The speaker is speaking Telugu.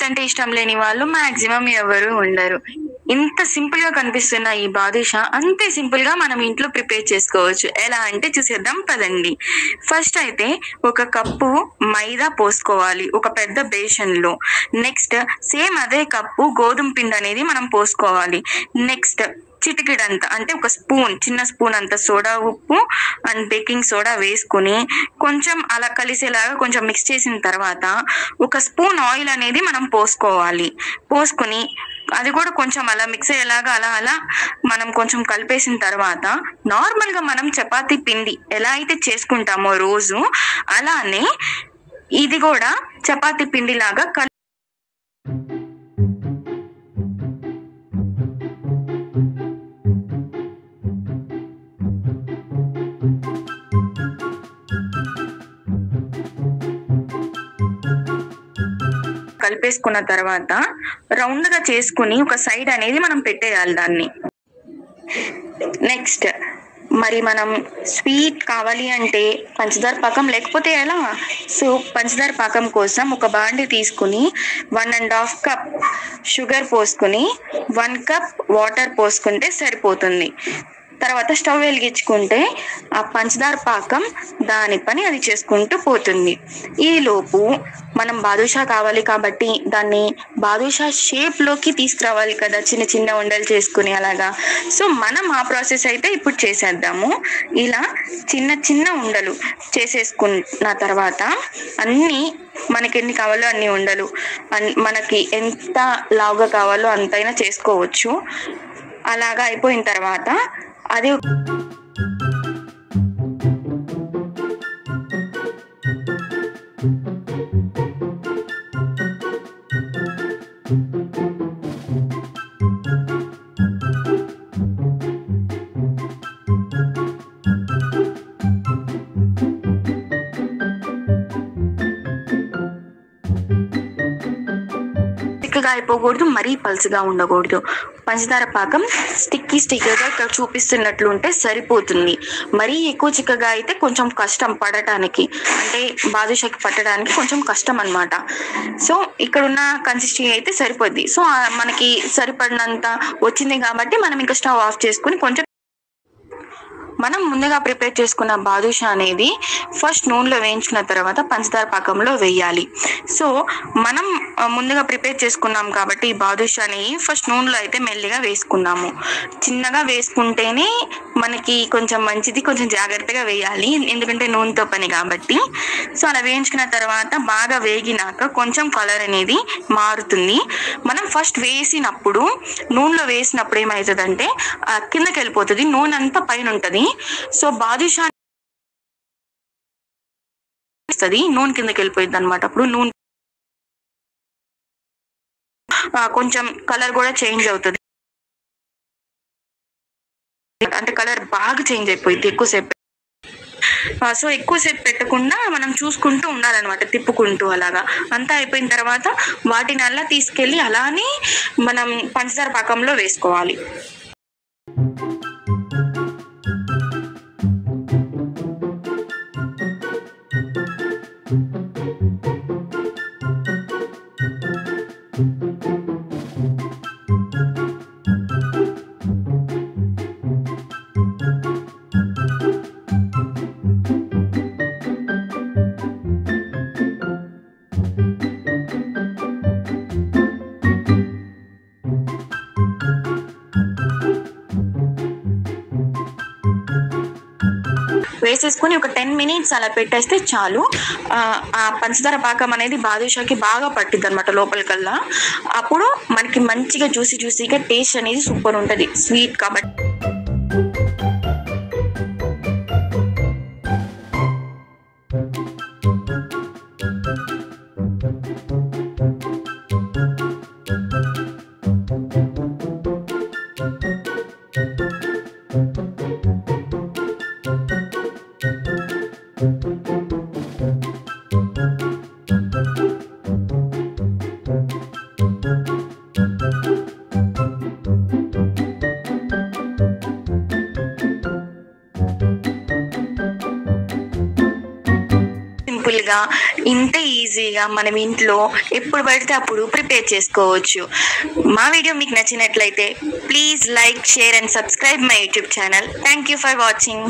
స్వీట్ అంటే ఇష్టం లేని వాళ్ళు మాక్సిమం ఎవరు ఉండరు. ఇంత సింపుల్ గా కనిపిస్తున్న ఈ బాదుషా అంతే సింపుల్ గా మనం ఇంట్లో ప్రిపేర్ చేసుకోవచ్చు. ఎలా అంటే చూసేద్దాం పదండి. ఫస్ట్ అయితే ఒక కప్పు మైదా పోసుకోవాలి ఒక పెద్ద బేషన్ లో. నెక్స్ట్ సేమ్ అదే కప్పు గోధుమ పిండి అనేది మనం పోసుకోవాలి. నెక్స్ట్ చిటికెడంత అంటే ఒక స్పూన్, చిన్న స్పూన్ అంత సోడా ఉప్పు అండ్ బేకింగ్ సోడా వేసుకుని కొంచెం అలా కలిసేలాగా కొంచెం మిక్స్ చేసిన తర్వాత ఒక స్పూన్ ఆయిల్ అనేది మనం పోసుకోవాలి. పోసుకుని అది కూడా కొంచెం అలా మిక్స్ అయ్యేలాగా అలా అలా మనం కొంచెం కలిపేసిన తర్వాత నార్మల్ గా మనం చపాతీ పిండి ఎలా అయితే చేసుకుంటామో రోజు, అలానే ఇది కూడా చపాతీ పిండి లాగా కలిపేసుకున్న తర్వాత రౌండ్ గా చేసుకుని ఒక సైడ్ అనేది మనం పెట్టేయాలి దాన్ని. నెక్స్ట్ మరి మనం స్వీట్ కావాలి అంటే పంచదార పాకం లేకపోతే ఎలా? సో పంచదార పాకం కోసం ఒక బాండి తీసుకుని 1.5 కప్ షుగర్ పోసుకుని 1 కప్ వాటర్ పోసుకుంటే సరిపోతుంది. తర్వాత స్టవ్ వెలిగించుకుంటే ఆ పంచదార పాకం దాని పని అది చేసుకుంటూ పోతుంది. ఈ లోపు మనం బాదుషా కావాలి కాబట్టి దాన్ని బాదుషా షేప్ లోకి తీసుకురావాలి కదా, చిన్న చిన్న ఉండలు చేసుకుని అలాగా. సో మనం ఆ ప్రాసెస్ అయితే ఇప్పుడు చేసేద్దాము. ఇలా చిన్న చిన్న ఉండలు చేసేసుకున్న తర్వాత అన్ని మనకి ఎన్ని కావాలో అన్ని ఉండలు, మనకి ఎంత లావుగా కావాలో అంతైనా చేసుకోవచ్చు. అలాగా అయిపోయిన తర్వాత అది థిక్గా అయిపోకూడదు, మరీ పల్చగా ఉండకూడదు. పంచదార పాకం స్టిక్కీగా ఇక్కడ చూపిస్తున్నట్లు ఉంటే సరిపోతుంది. మరీ ఎక్కువ చిక్కగా అయితే కొంచెం కష్టం పడటానికి, అంటే బాదుషాకి పట్టడానికి కొంచెం కష్టం అన్నమాట. సో ఇక్కడ ఉన్న కన్సిస్టెన్సీ అయితే సరిపోద్ది. సో మనకి సరిపడినంత వచ్చింది కాబట్టి మనం ఇంకా స్టవ్ ఆఫ్ చేసుకుని కొంచెం మనం ముందుగా ప్రిపేర్ చేసుకున్న బాదుషా అనేది ఫస్ట్ నూనెలో వేయించుకున్న తర్వాత పంచదార పాకంలో వేయాలి. సో మనం ముందుగా ప్రిపేర్ చేసుకున్నాం కాబట్టి ఈ బాదుషాని ఫస్ట్ నూనెలో అయితే మెల్లిగా వేసుకున్నాము. చిన్నగా వేసుకుంటేనే మనకి కొంచెం మంచిది, కొంచెం జాగ్రత్తగా వేయాలి ఎందుకంటే నూనెతో పని కాబట్టి. సో అలా వేయించుకున్న తర్వాత బాగా వేగినాక కొంచెం కలర్ అనేది మారుతుంది. మనం ఫస్ట్ వేసినప్పుడు నూనెలో వేసినప్పుడు ఏమవుతుందంటే కిందకి వెళ్ళిపోతుంది, నూనె అంతా పైన ఉంటుంది. సో బాదుషా నూనె కిందకి వెళ్ళిపోయింది అనమాట. అప్పుడు నూనె కొంచెం కలర్ కూడా చేంజ్ అవుతుంది, అంటే కలర్ బాగా చేంజ్ అయిపోయింది ఎక్కువసేపు. సో ఎక్కువసేపు పెట్టకుండా మనం చూసుకుంటూ ఉండాలన్నమాట, తిప్పుకుంటూ. అలాగా అంతా అయిపోయిన తర్వాత వాటిని అలా తీసుకెళ్ళి అలానే మనం పంచదార పాకంలో వేసుకోవాలి. వేసేసుకుని ఒక 10 minutes అలా పెట్టేస్తే చాలు. ఆ పంచదార పాకం అనేది బాదుషాకి బాగా పట్టిద్ది అనమాట లోపలికల్లా. అప్పుడు మనకి మంచిగా జ్యూసీగా టేస్ట్ అనేది సూపర్ ఉంటుంది, స్వీట్ కాబట్టి. సింపుల్గా ఇంత ఈజీగా మనం ఇంట్లో ఎప్పుడు పడితే అప్పుడు ప్రిపేర్ చేసుకోవచ్చు. మా వీడియో మీకు నచ్చినట్లయితే please like, share and subscribe my YouTube channel. Thank you for watching.